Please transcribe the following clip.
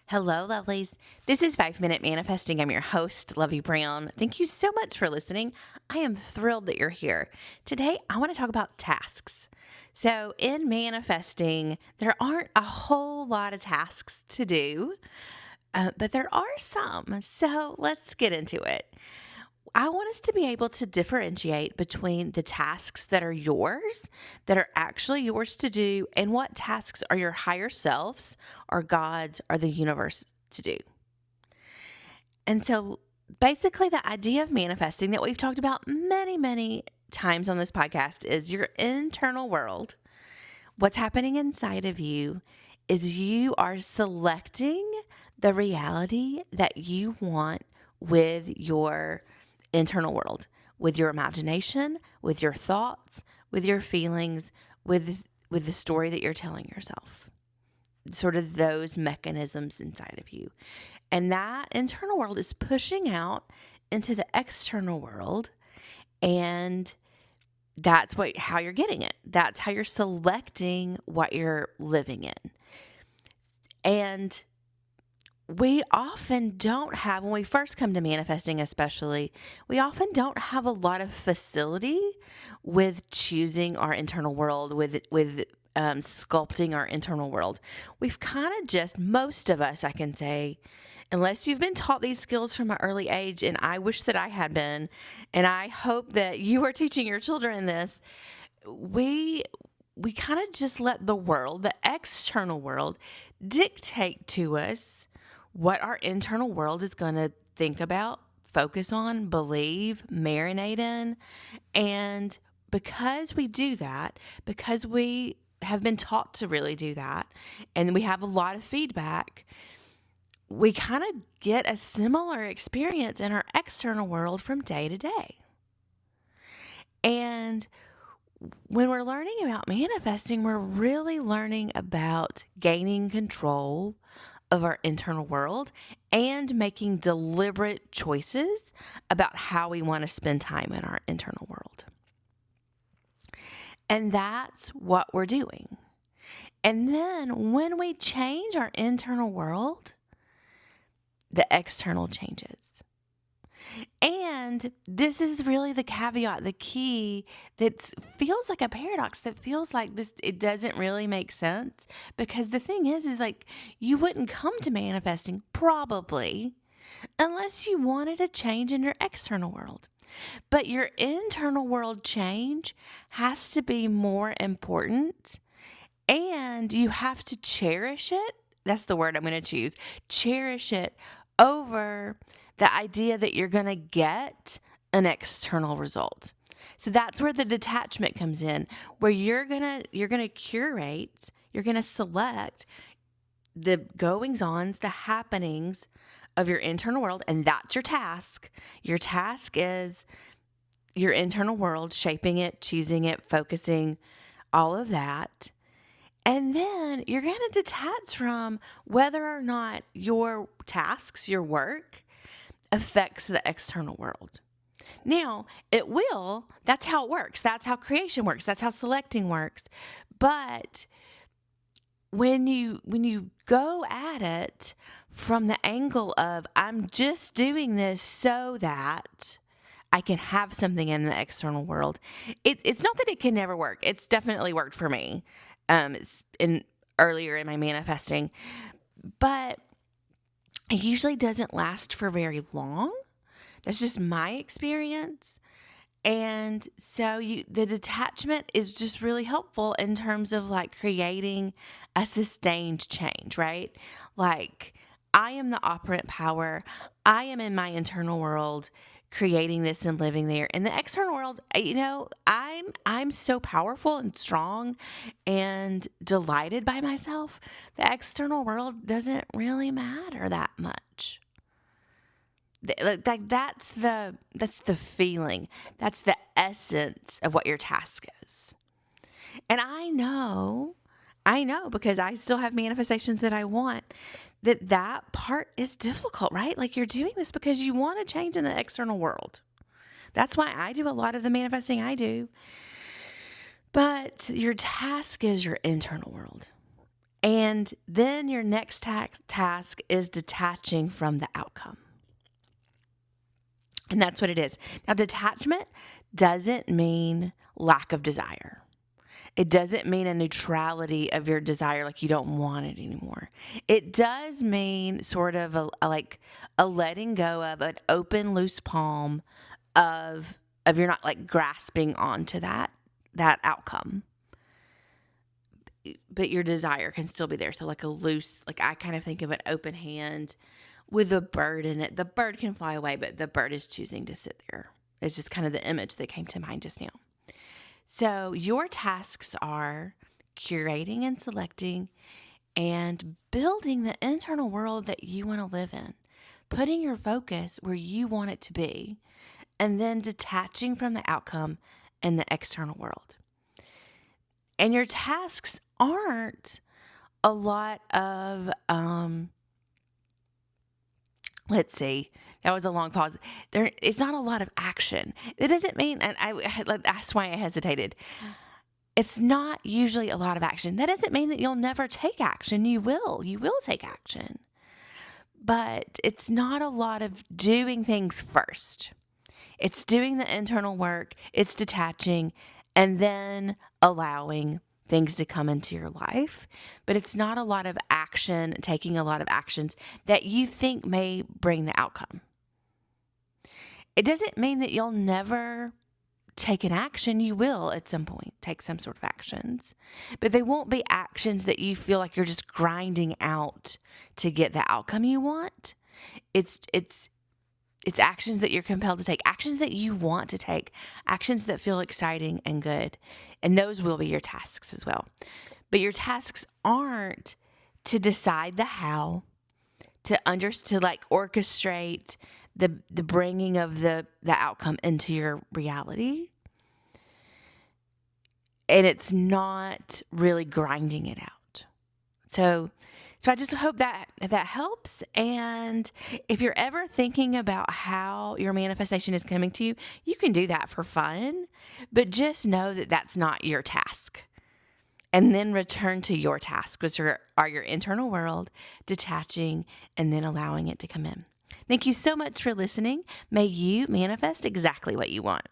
Hello, lovelies. This is 5 Minute Manifesting. I'm your host, Lovey Brown. Thank you so much for listening. I am thrilled that you're here. Today, I want to talk about tasks. So, in manifesting, there aren't a whole lot of tasks to do, but there are some. So, let's get into it. I want us to be able to differentiate between the tasks that are yours, that are actually yours to do, and what tasks are your higher selves or God's or the universe to do. And so basically, the idea of manifesting that we've talked about many, many times on this podcast is your internal world. What's happening inside of you is you are selecting the reality that you want with your internal world, with your imagination, with your thoughts, with your feelings, with the story that you're telling yourself. Sort of those mechanisms inside of you. And that internal world is pushing out into the external world, and that's how you're getting it. That's how you're selecting what you're living in. And we often don't have, when we first come to manifesting especially, we often don't have a lot of facility with choosing our internal world, with sculpting our internal world. We've kind of just, most of us, I can say, unless you've been taught these skills from an early age, and I wish that I had been, and I hope that you are teaching your children this, we kind of just let the world, the external world, dictate to us what our internal world is going to think about, focus on, believe, marinate in. And because we do that, because we have been taught to really do that, and we have a lot of feedback, we kind of get a similar experience in our external world from day to day. And when we're learning about manifesting, we're really learning about gaining control of our internal world and making deliberate choices about how we want to spend time in our internal world. And that's what we're doing. And then when we change our internal world, the external changes. And this is really the caveat, the key that feels like a paradox, that feels like this, it doesn't really make sense. Because the thing is like you wouldn't come to manifesting probably unless you wanted a change in your external world. But your internal world change has to be more important, and you have to cherish it. That's the word I'm going to choose. Cherish it over the idea that you're going to get an external result. So that's where the detachment comes in, where you're going to curate, you're going to select the goings-ons, the happenings of your internal world, and that's your task. Your task is your internal world, shaping it, choosing it, focusing, all of that. And then you're going to detach from whether or not your tasks, your work, affects the external world. Now, it will. That's how it works. That's how creation works. That's how selecting works. But when you go at it from the angle of, I'm just doing this so that I can have something in the external world, it's not that it can never work. It's definitely worked for me. It's earlier in my manifesting, but it usually doesn't last for very long. That's just my experience. And so the detachment is just really helpful in terms of like creating a sustained change, right? Like, I am the operant power. I am in my internal world creating this and living there. In the external world, I'm so powerful and strong and delighted by myself. The external world doesn't really matter that much. Like that's the feeling. That's the essence of what your task is. And I know because I still have manifestations that I want, that part is difficult, right? Like, you're doing this because you want to change in the external world. That's why I do a lot of the manifesting I do. But your task is your internal world. And then your next task is detaching from the outcome. And that's what it is. Now, detachment doesn't mean lack of desire. It doesn't mean a neutrality of your desire, like you don't want it anymore. It does mean sort of a letting go of an open, loose palm of you're not like grasping onto that outcome. But your desire can still be there. So like a loose, like I kind of think of an open hand with a bird in it. The bird can fly away, but the bird is choosing to sit there. It's just kind of the image that came to mind just now. So your tasks are curating and selecting and building the internal world that you want to live in, putting your focus where you want it to be, and then detaching from the outcome in the external world. And your tasks aren't a lot of, let's see, that was a long pause. It's not a lot of action. It doesn't mean, and that's why I hesitated. It's not usually a lot of action. That doesn't mean that you'll never take action. You will take action. But it's not a lot of doing things first. It's doing the internal work, it's detaching, and then allowing things to come into your life. But it's not a lot of action, taking a lot of actions that you think may bring the outcome. It doesn't mean that you'll never take an action. You will at some point take some sort of actions, but they won't be actions that you feel like you're just grinding out to get the outcome you want. It's actions that you're compelled to take, actions that you want to take, actions that feel exciting and good. And those will be your tasks as well. But your tasks aren't to decide the how, to like orchestrate the bringing of the outcome into your reality. And it's not really grinding it out. So I just hope that helps. And if you're ever thinking about how your manifestation is coming to you, you can do that for fun, but just know that that's not your task. And then return to your task, which are your internal world, detaching, and then allowing it to come in. Thank you so much for listening. May you manifest exactly what you want.